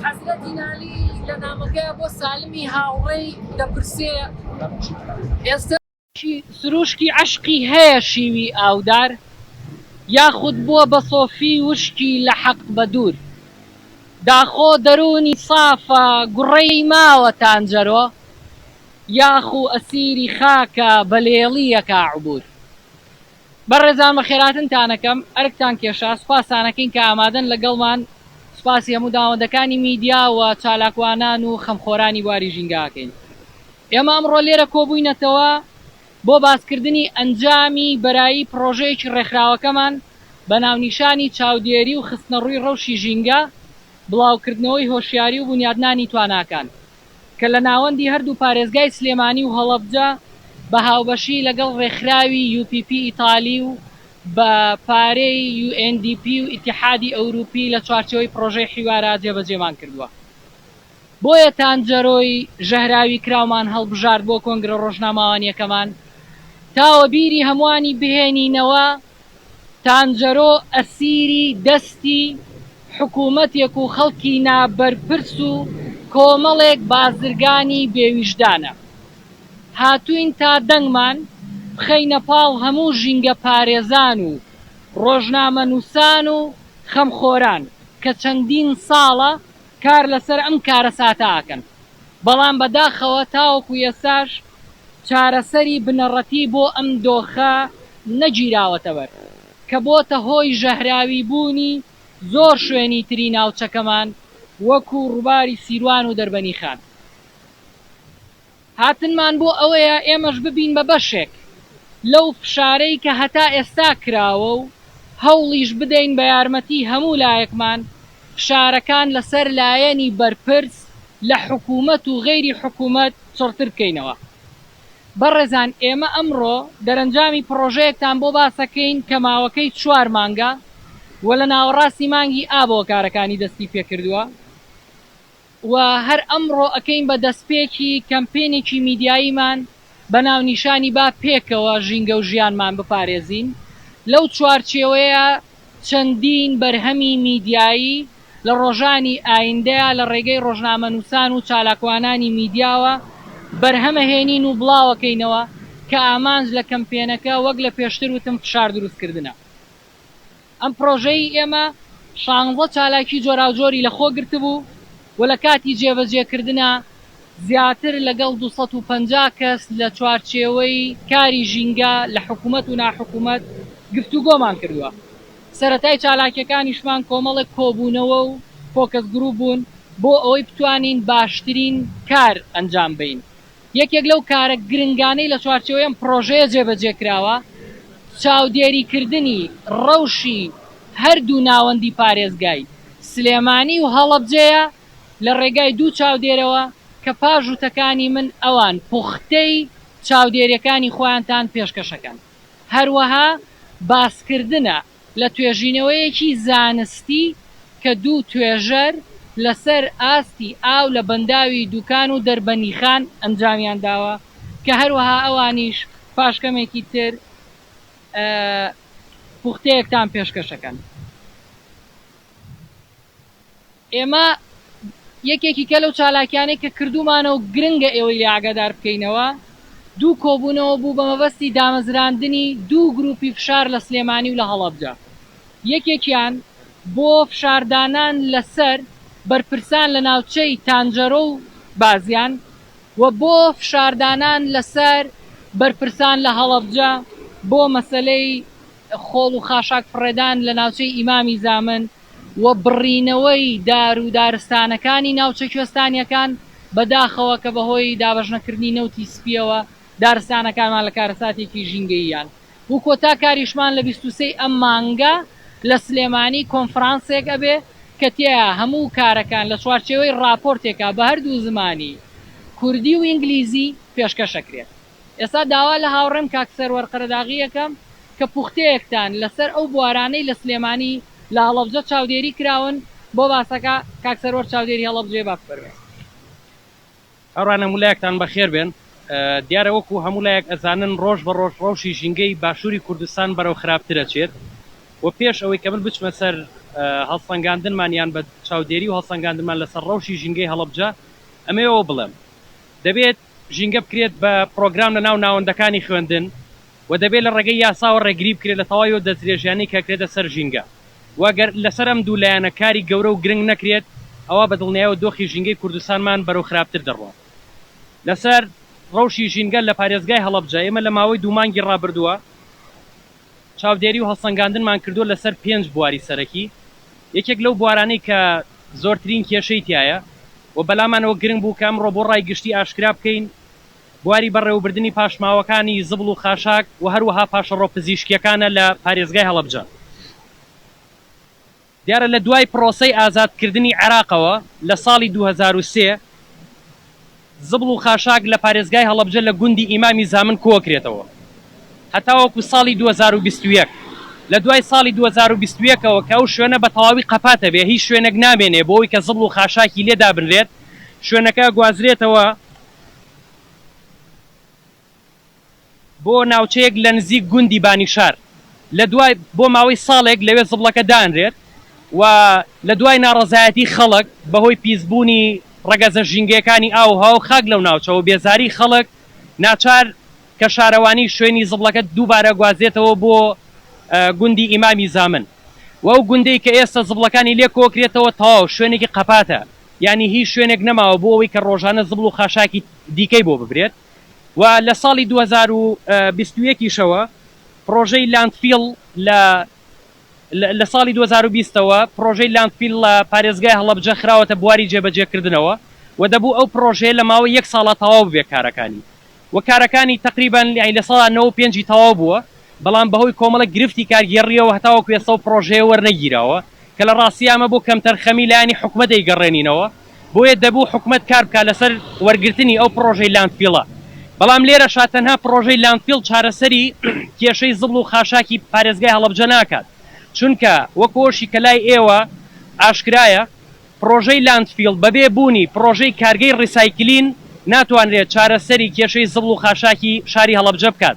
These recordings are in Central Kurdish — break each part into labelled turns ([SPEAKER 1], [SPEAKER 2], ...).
[SPEAKER 1] حەزرەتی نالی لە نامەکەی بۆ سالمی هاوڕێی دەپرسێ ئێستا سروشکی عشقی هەیە شیوی ئاودار یاخود بووە بە سۆفی وشکی لە حەق بە دوور داخۆ دەرونی سافە گوڕەی ماوە تانجەرۆ یاخو ئەسیری خاکە بە لێڵیەکە عوبور بەڕێزان بە خێراتنتانەکەم ئەرکتان کێشا سوپاسانەکەین کە ئامادەن لەگەڵمان سوپاسی هەموو داوەندەکانی میدیا و چالاکوانان و خەمخۆرانی واری ژینگاکەین ئێمە ئەمڕۆ لێرە کۆبووینەتەوە بۆ باسکردنی ئەنجامی بەرایی پرۆژەیەکی ڕێکخراوەکەمان بە ناونیشانی چاودێری و خستنەڕووی ڕەوشی ژینگە بڵاوکردنەوەی هۆشیاری و بنیادنانی تواناکان کە لە ناوەندی هەردوو پارێزگای سلێمانی و هەڵەبجە بە هاوبەشی لەگەڵ ڕێکخراوی UPP ئیتالی و بە پارەی UNDP و ئیتیحادی ئەوروپی لە چوارچەوەی پرۆژەی حیوارە جێبەجێمان کردووە بۆیە تانجەرۆی ژەهراوی کراومان هەڵبژارد بۆ کۆنگرە ڕۆژنامەوانیەکەمان تاوە بیری هەمووانی بهێنینەوە تانجەرۆ ئەسیری دەستی حکوومەتێک و خەڵکی نابەرپرس و کۆمەڵێک بازرگانی بێویژدانە هاتوین تا دەنگمان بخەینە پاڵ هەموو ژینگە پارێزان و ڕۆژنامە نووسان و خەمخۆران کە چەندین ساڵە کار لەسەر ئەم کارە ساتاکەن بەڵام بەداخەوە تاوەکو ئێساش چارەسەری بنەڕەتی بۆ ئەم دۆخە نەگیراوەتەوە کە بۆتە هۆی ژەهراوی بوونی زۆر شوێنی تری ناوچەکەمان وەکو ڕووباری سیروان و دەربەنی خان هاتنمان بۆ ئەوەیە ئێمەش ببین بە بەشێک لەو فشارەی کە هەتا ئێستا کراوە و هەوڵیش بدەین بە یارمەتی هەموو لایەکمان فشارەکان لەسەر لایەنی بەرپرس لە حکوومەت و غەیری حکوومەت چڕتر بکەینەوە بەڕێزان ئێمە ئەمڕۆ دەرەنجامی پرۆژەیەکتان بۆ باسەکەین کە ماوەکەی 4 مانگە و لە ناوەڕاستی مانگی ئابەوە کارەکانی دەستی پێکردووە و هەر ئەمڕۆ ئەکەین بە دەستپێکی کەمپێنێکی میدیاییمان بە ناونیشانی با پێکەوە ژینگە و ژیانمان بپارێزین لەو چوارچێوەیە چەندین بەرهەمی میدیایی لە ڕۆژانی ئایندەیە لە ڕێگەی ڕۆژنامە نووسان و چالاکوانانی میدیاوە بەرهەمە هێنین و بڵاوەکەینەوە کە ئامانج لە کەمپێنەکە وەک لە پێشتر وتم فشار دروستکردنە ئەم پرۆژەی ئێمە 16 چالاکی جۆراوجۆری لە خۆ گرتبوو و لە کاتی جێبەجێکردنە زیاتر لەگەڵ 250 کەس لە چوارچێوەی کاری ژینگە لە حکوومەت و ناحکوومەت گفتوگۆمان کردووە سەرەتای چالاکیەکانیشمان کۆمەڵێک کۆبوونەوە و فۆکەس گروپ بوون بۆ ئەوەی بتوانین باشترین کار ئەنجام بدەین یەکێک لەو کارە گرنگانەی لە چوارچێوەی ئەم پرۆژەیە جێبەجێکراوە چاودێریکردنی ڕەوشی هەردوو ناوەندی پارێزگای سلێمانی و هەڵەبجەیە لە ڕێگای دوو چاودێرەوە کە پاژووتەکانی من ئەوان پوختەی چاودێریەکانی خۆیانتان پێشکەشەکەن هەروەها باسکردنە لە توێژینەوەیەکی زانستی کە دوو توێژەر لەسەر ئاستی ئاو لە بەنداوی دوکان و دەربەنیخان ئەنجامیان داوە کە هەروەها ئەوانیش پاشکەمێکی تر پوختەیەکتان پێشکەشەکەن ئێمە یەکێکی کە لەو چالاکیانەی کە کردومانە و گرنگە ئێوەی ئاگادار بکەینەوە دوو کۆبوونەوە بوو بە مەبەستی دامەزراندنی دوو گروپی فشار لە سلێمانی و لە هەڵەبجە یەکێکیان بۆ فشاردانان لەسەر بەرپرسان لە ناوچەی تانجەرۆ و بازیان و بۆ فشاردانان لەسەر بەرپرسان لە هەڵەبجە بۆ مەسەلەی خۆڵ و خاشاک فڕێدان لە ناوچەی ئیمامی زامن و بڕینەوەی دار و دارستانەکانی ناوچە کوێستانیەکان بەداخەوە کە بەهۆی دابەژنەکردنی نەوتی سپیەوە دارستانەکانمان لە کارەساتێکی ژینگەییان و کۆتا کاریشمان لە 23 ئەم مانگە لە سلێمانی کۆنفرانسێک ئەبێ کە تێیە هەموو کارەکان لە چوارچێوەی راپۆرتێکە بە هەردوو زمانی کوردی و ئینگلیزی پێشکەشەکرێت ئێستا داوا لە هاوڕێم کاکسەر وەرقەداغی یەکەم کە پوختەیەکتان لەسەر ئەو بوارانەی لە سلێمانی لە هەڵەبجە چاودێری کراون بۆ باسەکە کاکسەرۆر چاودێری هەڵەبجێ باپەروێ
[SPEAKER 2] ئەوڕانە مولایەکتان بەخێر بێن دیارە وەکو هەموو لایەک ئەزانن ڕۆژ بە ڕۆژ ڕەوشی ژینگەی باشووری کوردستان بەرەو خراپترە چێت و پێش ئەوەی کە من بچمە سەر هەڵسەنگاندنمانیان بە چاودێری و هەڵسەنگاندنمان لەسەر ڕەوشی ژینگەی هەڵەبجە ئەمەوە بڵێم دەبێت ژینگە بکرێت بە پرۆگرام لە ناو ناوەندەکانی خوێندن و دەبێت لە ڕێگەی یاساوە ڕێگری بکرێت لە تەواویەوە دەستدرێژیانەی کە کرێتە سەر ژینگە واگەر لەسەر ئەم دوو لایەنە کاری گەورە و گرنگ نەکرێت ئەوە بە دڵنیایەوە دۆخی ژینگەی کوردستانمان بەرەو خراپتر دەڕوە لەسەر ڕەوشی ژینگە لە پارێزگای هەڵەبجە ئێمە لە ماوەی دوو مانگی ڕابردووە چاودێری و هەڵسەنگاندنمان کردو لەسەر 5 بواری سەرەکی یەکێک لەو بوارانەی کە زۆرترین کێشەی تایە و بەلامانەوە گرنگ بوو کە ئەمڕۆ بۆ ڕای گشتی ئاشکرا بکەین بواری بەڕێوەبردننی پاشماوەکانی زبڵ و خاشاک و هەروەها پاشەڕۆ پزیشکیەکانە لە پارێزگای هەڵەبجە دیارە لە دوای پرۆسەی ئازادکردنی عێراقەوە لە ساڵی 2003 زبڵ و خاشاک لە پارێزگای هەڵەبجە لە گوندی ئیمامی زامن کۆکرێتەوە هەتاوەکو ساڵی 2021 لە دوای ساڵی 2021ەوە کە ئەو شوێنە بە تەواوی قەپاتە بێ هیچ شوێنێک نامێنێ بۆ ئەوەی کە زبڵ و خاشاکی لێدا بنرێت شوێنەکە گوازرێتەوە بۆ ناوچەیەک لە نزیک گوندی بانیشار لە دوای بۆ ماوەی ساڵێک لەوێ زبڵەکە دانرێت و لە دوای ناڕەزایەتی خەڵک بەهۆی پیسبوونی ڕەگەزە ژینگەکانی ئاوها و خاک لەو ناوچەوە بێزاری خەڵک ناچار کە شارەوانی شوێنی زبڵەکە دووبارە گوازێتەوە بۆ گوندی ئیمامی زامن و ئەو گوندەی کە ئێستا زبڵەکانی لێ کۆکرێتەوە تەواو شوێنێکی قەپاتە یعنی هیچ شوێنێک نەماوە بۆ ئەوەی کە ڕۆژانە زبڵ و خاشاکی دیکەی بۆ ببرێت و لە ساڵی 2021 پرۆژەی لاندفیل لە ساڵی 2020ەوە پرۆژەی لاندفیل لە پارێزگای هەڵەبجە خراوەتە بواری جێبەجێکردنەوە و دەبوو ئەو پرۆژەیە لە ماوەی 1 ساڵە تەواو ببێ کارەکانی و کارەکانی تقریبا لە ساڵ 95 تەواو بووە بەڵام بەهۆی کۆمەڵە گرفتی کارگێڕیەوە هەتاوەکو ئێستا و پرۆژەیە وەرنەگیراوە کە لە ڕاستی ئەمە بۆ کەمتەرخەمی لایانی حکومەت دەیگەڕێنینەوە بۆیە دەبوو حکومەت کار بکات لەسەر وەرگرتنی ئەو پرۆژەی لاندفیڵە بەڵام لێرە شاتەنها پرۆژەی لاندفیل چارەسەری کێشەی زبڵ و خاشاکی پارێزگای هەڵەبجە ناکات چونکە وەکۆشی کە لای ئێوە ئاشکرایە پرۆژەی لاندفیل بەبێ بوونی پرۆژەی کارگەی ڕیسایکلین ناتوانرێت چارەسەری کێشەی زبڵ و خاشاکی شاری هەڵەبجە بکات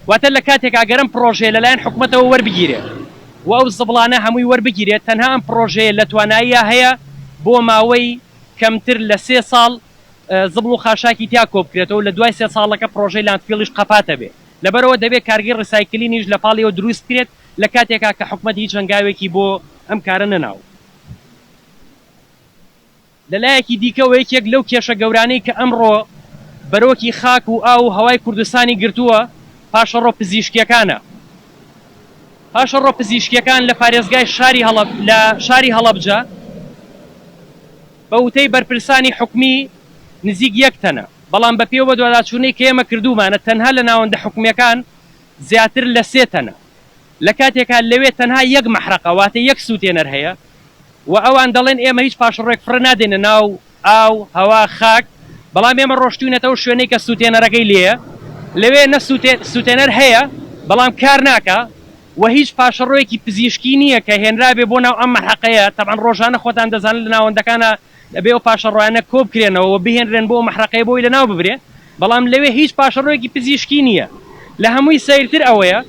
[SPEAKER 2] واتە لە کاتێک ئەگەرم پرۆژێ لەلایەن حکومەتەوە وەربگیرێت و ئەو زبڵانە هەمووی وەربگیرێت تەنها ئەم پرۆژەیە لە تواناییە هەیە بۆ ماوەی کەمتر لە 3 ساڵ زبڵ و خاشاکی تیا کۆ بکرێتەوە لە دوای 3 ساڵەکە پرۆژەی لاندفیلیش قەپاتە بێ لەبەرەوە دەبێت کارگەی ڕیسایکلینیش لە پاڵیەوە دروست بکرێت لە کاتێکا کە حکومەت هیچ هەنگاوێکی بۆ ئەم کارە نەناو لەلایەکی دیکەوە یەکێک لەو کێشە گەورانەی کە ئەمڕۆ بەرۆکی خاک و ئاو و هەوای کوردستانی گرتووە پاشەڕۆ پزیشکیەکانە پاشەڕۆ پزیشکیەکان لە پارێزگای شاری هەڵەبجە بە وتەی بەرپرسانی حکومی نزیک 1 تەنە بەڵام بە پێوە دوواداچوونەی کە ئێمە کردومانە تەنها لە ناوەندە حکومیەکان زیاتر لە 3 تەنە لە کاتێکا لەوێ تەنها 1 مەحرەقە واتە 1 سوتێنەر هەیە و ئەوان دەڵێن ئێمە هیچ پاشەڕۆیەک فرە نادێنە ناو ئاو هەوا خاک بەڵام ئێمە ڕۆشتوینەتەوە شوێنەی کە سوتێنەرەکەی لێە لەوێ نە سوتێنەر هەیە بەڵام کار ناکە و هیچ پاشەڕۆیەکی پزیشکی نییە کە هێنرابێ بۆ ناو ئەم مەحرەقەیە تەبعاً ڕۆژانە خۆتان دەزانن لە ناوەندەکانە دەبێ ئەو پاشەڕۆیانە کۆ بکرێنەوە و بهێنرێن بۆ مەحرەقەیە بۆی لەناو ببرێ بەڵام لەوێ هیچ پاشەڕۆیەکی پزیشکی نییە لە هەمووی سەیرتر ئەوەیە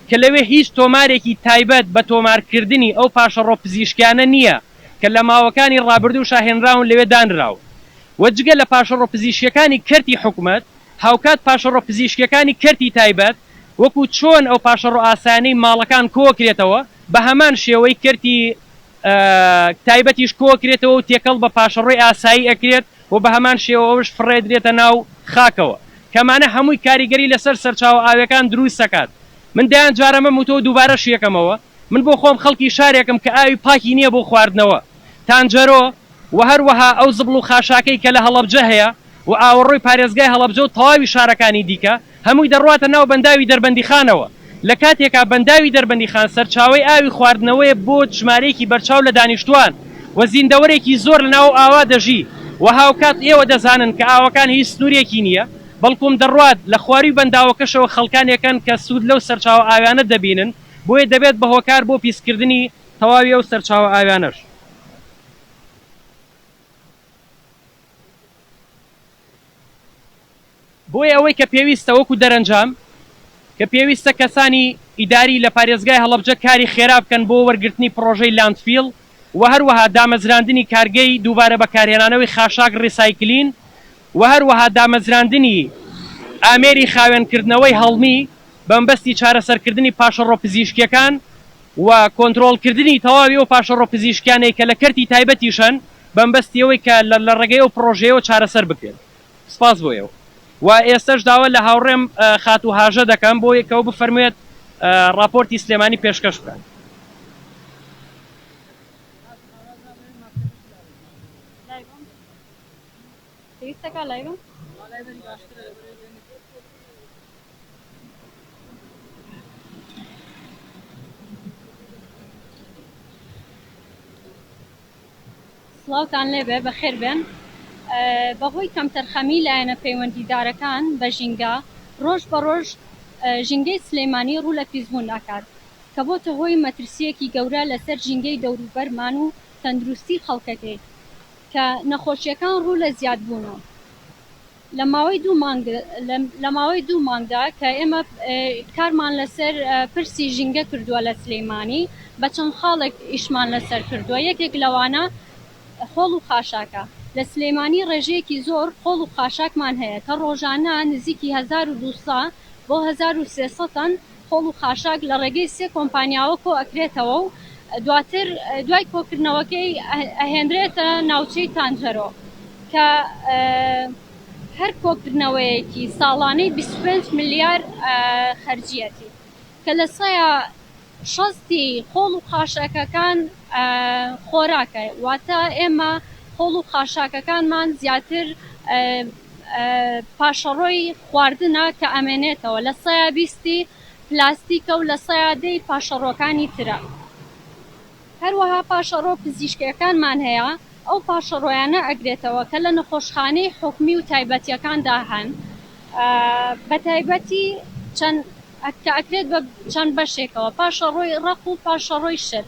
[SPEAKER 2] کە لەوێ هیچ تۆمارێکی تایبەت بە تۆمارکردنی ئەو پاشەڕۆ پزیشکیانە نییە کە لە ماوەکانی ڕابردوو شاهێنراون لەوێ دانراون وەجگە لە پاشەڕۆ پزیشکیەکانی کەرتی حکومەت هاوکات پاشەڕۆ پزیشکیەکانی کەرتی تایبەت وەکو چۆن ئەو پاشەڕۆ ئاسانەی ماڵەکان کۆکرێتەوە بە هەمان شێوەی کەرتی تایبەتیش کۆکرێتەوە و تێکەڵ بە پاشەڕۆی ئاسایی ئەکرێت و بە هەمان شێوەش فڕێدرێتە ناو خاکەوە کەمانە هەمووی کاریگەری لەسەر سەرچاوە ئاوەکان دروست دەکات من دایان جارەمە وتۆ دووبارە شیەکەمەوە من بۆ خۆم خەڵکی شارێکم کە ئاوی پاکی نییە بۆ خواردنەوە تانجەرۆ و هەروەها ئەو زبڵ و خاشاکەی کە لە هەڵەبجە هەیە و ئاوەڕۆی پارێزگای هەڵەبجە و تەواوی شارەکانی دیکە هەمووی دەڕواتە ناو بەنداوی دەربەندیخانەوە لە کاتێکا بەنداوی دەربەندیخان سەرچاوی ئاوی خواردنەوەیە بۆ ژمارەیەکی بەرچاو لە دانیشتوان و زیندەوەرێکی زۆر لە ناو ئاوا دەژی و هاوکات ئێوە دەزانن کە ئاوەکان هیچ سنوورێکی نییە بەڵکوم دەڕوات لە خواری بەنداوەکەشەوە خەڵکانێکن کە سوود لەو سەرچاوە ئاویانە دەبینن بۆیە دەبێت بە هۆکار بۆ پیسکردنی تەواوی ئەو سەرچاوە ئاویانەش بۆیە ئەوەی کە پێویستە وەکو دەرەنجام کە پێویستە کەسانی ئیداری لە پارێزگای هەڵەبجە کاری خێرا بکەن بۆ وەرگرتنی پرۆژەی لاندفیل و هەروەها دامەزراندنی کارگەی دووبارە بەکارهێنانەوەی خاشاک ڕیسایکلین و هەروەها دامەزراندنی ئامێری خاوێنکردنەوەی هەڵمی بەمبەستی چارەسەرکردنی پاشەڕۆ پزیشکیەکان و کۆنتترۆلکردنی تەواوی و پاشەڕۆ پزیشکیانەی کە لە کەرتی تایبەتیشن بەمبەستیەوەی کە لە ڕێگەی و پرۆژەیەوە چارەسەر بکرێن. سپاس بۆیەوە و ئێستش داوە لە هاوڕێم خات و هاژە دەکەم بۆ یەکەوە بفەرموێت راپۆرتی سلێمانی پێشکەش بکەن.
[SPEAKER 3] سڵاوتان لێبێ بەخێر بێن. بەهۆی کەمتەرخەمی لایەنە پەیوەندیدارەکان بە ژینگە ڕۆژ بە ڕۆژ ژینگەی سلێمانی ڕوو لە پیسبوون ئاکات کە بۆتە هۆی مەترسیەکی گەورە لەسەر ژینگەی دەوروبەرمان و تەندروستی خەڵکەکەی کە نەخۆشیەکان ڕوو لە زیادبوونەوە. لە ماوەی دوو مانگدا کە ئێمە کارمان لەسەر پرسی ژینگە کردووە لە سلێمانی بە چەند خاڵێک ئیشمان لەسەر کردووە. یەکێک لەوانە خۆڵ و خاشاکە. لە سلێمانی ڕێژەیەکی زۆر خۆڵ و خاشاکمان هەیە کە ڕۆژانە نزیکی 1200 بۆ 1300 خۆڵ و خاشاک لە ڕێگەی 3 کۆمپانیاوە کۆ ئەکرێتەوە و دواتر دوای کۆکردنەوەکەی ئەهێنرێتە ناوچەی تانجەرۆ کە هەر کۆکردنەوەیەکی ساڵانەی 25 ملیار خەرجیەتی کە لە سایە شەستی خۆڵ و خاشاکەکان خۆراکە واتە ئێمە خۆڵ و خاشاکەکانمان زیاتر پاشەڕۆی خواردنە کە ئەمێنێتەوە لە سایە 20 پلاستیکە و لە سایادەی پاشەڕۆکانی ترە. هەروەها پاشەڕۆ پزیشکیەکانمان هەیە ئەو پاشەڕۆیانە ئەگرێتەوە کە لە نەخۆشخانەی حکومی و تایبەتیەکاندا هەن بە تایبەتی کە ئەکرێت بە چەند بەشێکەوە پاشەڕۆی ڕق و پاشەڕۆی شت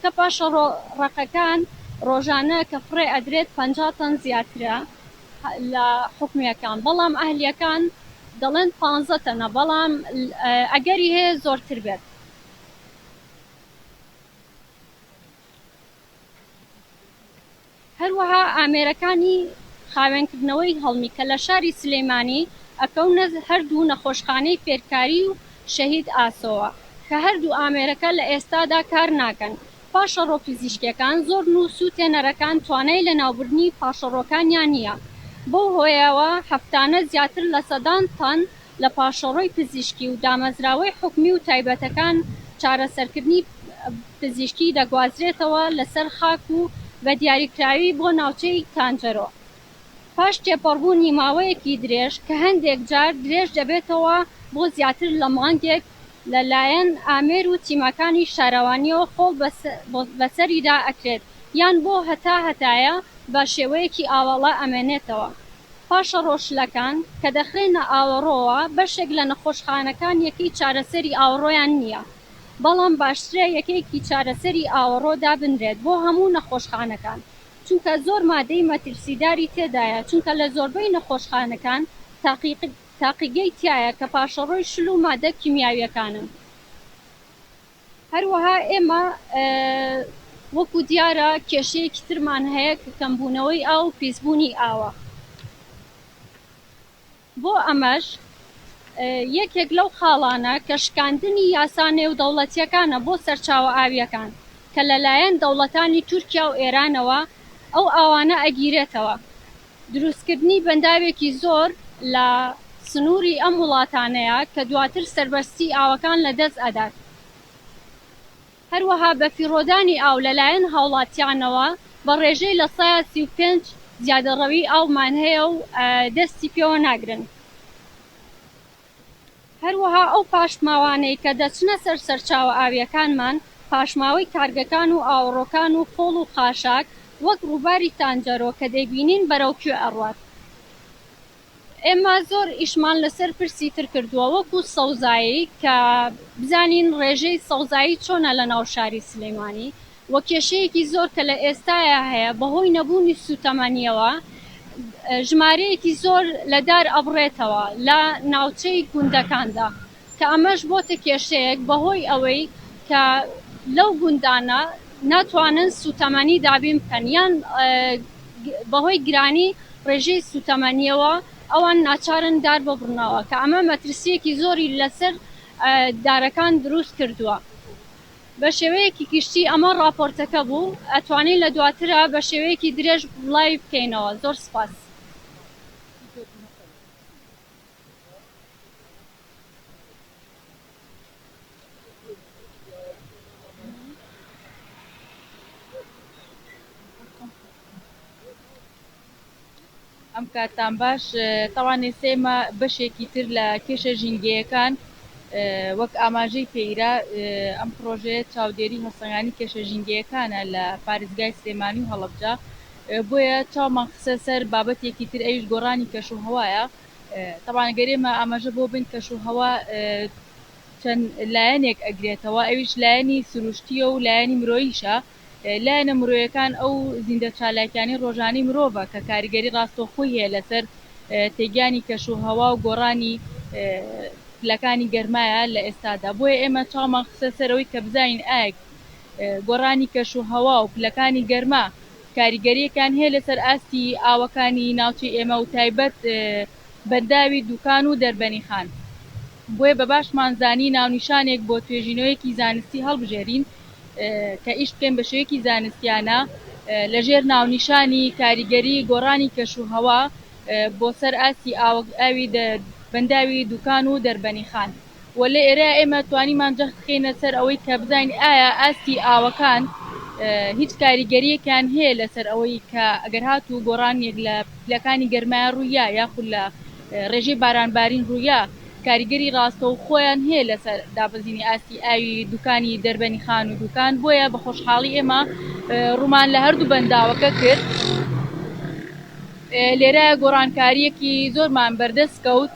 [SPEAKER 3] کە پاشەڕۆ ڕقەکان ڕۆژانە کە فڕێ ئەدرێت 50 تەن زیاترە لە حکومیەکان بەڵام ئەهلیەکان دەڵێن 15 تەنە بەڵام ئەگەری هەیە زۆرتر بێت. هەروەها ئامێرەکانی خاوێنکردنەوەی هەڵمی کە لە شاری سلێمانی ئەکەونە هەردوو نەخۆشخانەی فێرکاری و شەهید ئاسۆوە کە هەردوو ئامێرەکە لە ئێستادا کار ناکەن. پاشەڕۆ پزیشکیەکان زۆر نووس و تێنەرەکان توانای لە ناوبردنی پاشەڕۆکانیان نییە. بۆ هۆیەوە هەفتانە زیاتر لە 100 تەن لە پاشەڕۆی پزیشکی و دامەزراوەی حکومی و تایبەتەکان چارەسەرکردنی پزیشکی دەگوازرێتەوە لەسەر خاک و بە دیاریکراوی بۆ ناوچەی تانجەرۆ. پاش تێپەڕبوونی ماوەیەکی درێژ کە هەندێک جار درێژ دەبێتەوە بۆ زیاتر لە مانگێک لەلایەن ئامێر و تیمەکانی شارەوانیەوە خۆڵ بەسەریدا ئەکرێت یان بۆ هەتایە بە شێوەیەکی ئاوەڵە ئەمێنێتەوە. پاشەڕۆشلەکان کە دەخرێنە ئاوەڕۆوە بەشێک لە نەخۆشخانەکان یەکەی چارەسەری ئاوەڕۆیان نییە بەڵام باشترە یەکەیەکی چارەسەری ئاوەڕۆ دابنرێت بۆ هەموو نەخۆشخانەکان چونکە زۆر مادەی مەترسیداری تێدایە چونکە لە زۆربەی نەخۆشخانەکان تاقیگەی تایە کە پاشەڕۆی شل و مادە کیمیاویەکانن. هەروەها ئێمە وەکو دیارە کێشەیەکی ترمان هەیە کە کەمبوونەوەی ئاو و پیسبوونی ئاوە. بۆ ئەمەش یەکێک لەو خاڵانە کە شکاندنی یاسا نێودەوڵەتیەکانە بۆ سەرچاوە ئاویەکان کە لەلایەن دەوڵەتانی تورکیا و ئێرانەوە ئەو ئاوانە ئەگیرێتەوە. دروستکردنی بەنداوێکی زۆر لە سنووری ئەم وڵاتانەیە کە دواتر سەربەستی ئاوەکان لەدەست ئەدات. هەروەها بە فیڕۆدانی ئاو لەلایەن هاوڵاتیانەوە بە ڕێژەی لە 35 زیادەڕەوی ئاومان هەیە و دەستی پێوە ناگرن. هەروەها ئەو پاشماوانەی کە دەچنە سەر سەرچاوە ئاویەکانمان پاشماوەی کارگەکان و ئاوەڕۆکان و خۆڵ و خاشاک وەک ڕووباری تانجەرۆ کە دەیبینین بەرەوکوێ ئەڕوات. ئێمە زۆر ئیشمان لەسەر پرسی تر کردووە وەکو سەوزایی کە بزانین ڕێژەی سەوزایی چۆنە لە ناو شاری سلێمانی وە کێشەیەکی زۆر کە لە ئێستایا هەیە بەهۆی نەبوونی سوتەمەنیەوە ژمارەیەکی زۆر لەدار ئەبڕێتەوە لە ناوچەی گوندەکاندا کە ئەمەش بۆتە کێشەیەک بەهۆی ئەوەی کە لەو گوندانە ناتوانن سوتەمەنی دابین بکەن یان بەهۆی گرانی ڕێژەی سوتەمەنیەوە ئەوان ناچارن دار ببڕنەوە کە ئەمە مەترسیەکی زۆری لەسەر دارەکان دروست کردووە. بە شێوەیەکی گشتی ئەمە راپۆرتەکە بوو، ئەتوانین لە دواترە بە شێوەیەکی درێژ بڵاوی بکەینەوە. زۆر سپاس.
[SPEAKER 4] ئەم کاتان باش تاوانێ سێمە بەشێکی تر لە کێشە ژینگەیەکان وەک ئاماژەی پێیرا ئەم پرۆژەیە چاودێری هەڵسەنگانی کێشە ژینگەیەکانە لە پارێزگای سلێمانی و هەڵەبجە، بۆیە چاومان خسە سەر بابەتێکی تر ئەویش گۆڕانی کەش و هەوایە. تەوان گەرێمە ئاماژە بۆ بن کەش و هەوا چەند لایەنێک ئەگرێتەوە، ئەویش لایەنی سروشتیە و لایەنی مرۆییشە. لایەنە مرۆیەکان ئەو زیندە چالاکیانی ڕۆژانەی مرۆڤە کە کاریگەری ڕاستەوخۆی هەیە لەسەر تێگیانی کەش و هەوا و گۆڕانی پلەکانی گەرمایە لە ئێستادا. بۆیە ئێمە چاومان خسە سەرەوەی کە بزانین ئایا گۆڕانی کەش و هەوا و پلەکانی گەرما کاریگەریەکان هەیە لەسەر ئاستی ئاوەکانی ناوچەی ئێمە و تایبەت بەنداوی دوکان و دەربەنیخان. بۆیە بە باشمان زانی ناونیشانێک بۆ توێژینەوەیەکی زانستی هەڵبژێرین کە ئیش بکەین بە شێوەیەکی زانستیانە لەژێر ناونیشانی کاریگەری گۆڕانی کەش و هەوا بۆ سەر ئاستی ئاوی بەنداوی دوکان و دەربەنیخان. وە لە ئێرە ئێمە توانیمان جەخت بخینە سەر ئەوەی کە بزانین ئایا ئاستی ئاوەکان هیچ کاریگەریەکیان هەیە لەسەر ئەوەی کە ئەگەر هاتوو گۆڕانێک لە پلەکانی گەرمایە ڕوویە یاخود لە ڕێژەی بارانبارین ڕوویە کاریگەری ڕاستە و خۆیان هەیە لەسەر دابەزینی ئاستی ئاوی دوکانی دەربەنیخان و دوکان. بۆیە بە خۆشحاڵی ئێمە ڕوومان لە هەردوو بەنداوەکە کرد. لێرە گۆڕانکاریەکی زۆرمان بەردەست کەوت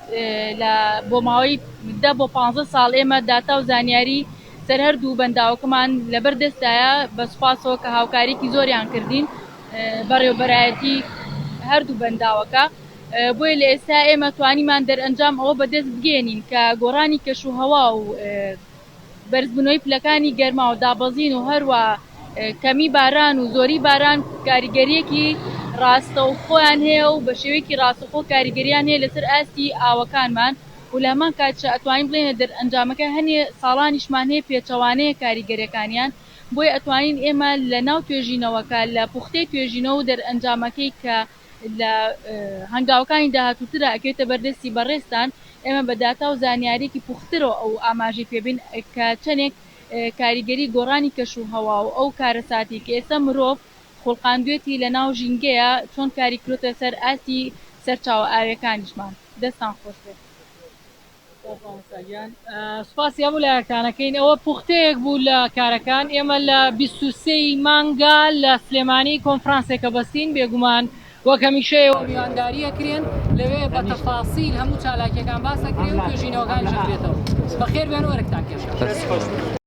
[SPEAKER 4] بۆ ماوەی 10 بۆ 15 ساڵ ئێمە داتا و زانیاری سەر هەردوو بەنداوەکەمان لەبەردەستایە بە سوپاسەوە کە هاوکاریکی زۆریان کردین بەڕێوەبەرایەتی هەردوو بەنداوەکە. بۆیە لە ئێستا ئێمە توانیمان دەرئەنجام ئەوە بەدەست بگێنین کە گۆڕانی کەش و هەوا و بەرزبوونەوەی پلەکانی گەرما و دابەزین و هەروە کەمی باران و زۆری باران کاریگەریەکی ڕاستەوخۆیان هەیە و بە شێوەیەکی ڕاستەوخۆ کاریگەریان هەیە لەسەر ئاستی ئاوەکانمان و لە هەمان کاتشە ئەتوانین بڵێنە دەرئەنجامەکە هەنێ ساڵانیشمان هەیە پێچەوانەیە کاریگەریەکانیان. بۆیە ئەتوانین ئێمە لە ناو توێژینەوەکە لە پوختەی توێژینەوە و دەرئەنجامەکەی کە لە هەنگاوەکانی داهاتووترە ئەکرێتە بەردەستی بەڕێستان ئێمە بە داتا و زانیاریەکی پوخترەوە ئەو ئاماژەی پێبین کە چەندێک کاریگەری گۆڕانی کەش و هەوا و ئەو کارەساتی کە ئێستا مرۆڤ خوڵقاندوێتی لە ناو ژینگەیە چۆن کاری کرۆتە سەر ئاستی سەرچاوە ئاویەکانیشمان. دەستان خۆش بێت.
[SPEAKER 1] سوپاسی هەبوو لە یارکانەکەین. ئەوە پوختەیەک بوو لە کارەکان. ئێمە لە 23 مانگا لە سلێمانی کۆنفرانسێکە بەستین بێگومان وەک هەمیشەیەوە میوانداریەکرێن لەوێ بە تەفاسیل هەموو چالاکیەکان باسەکرێن و توێژینەوەکان ژەکرێتەوە. بەخێر بێن وەرەکتان کێشە.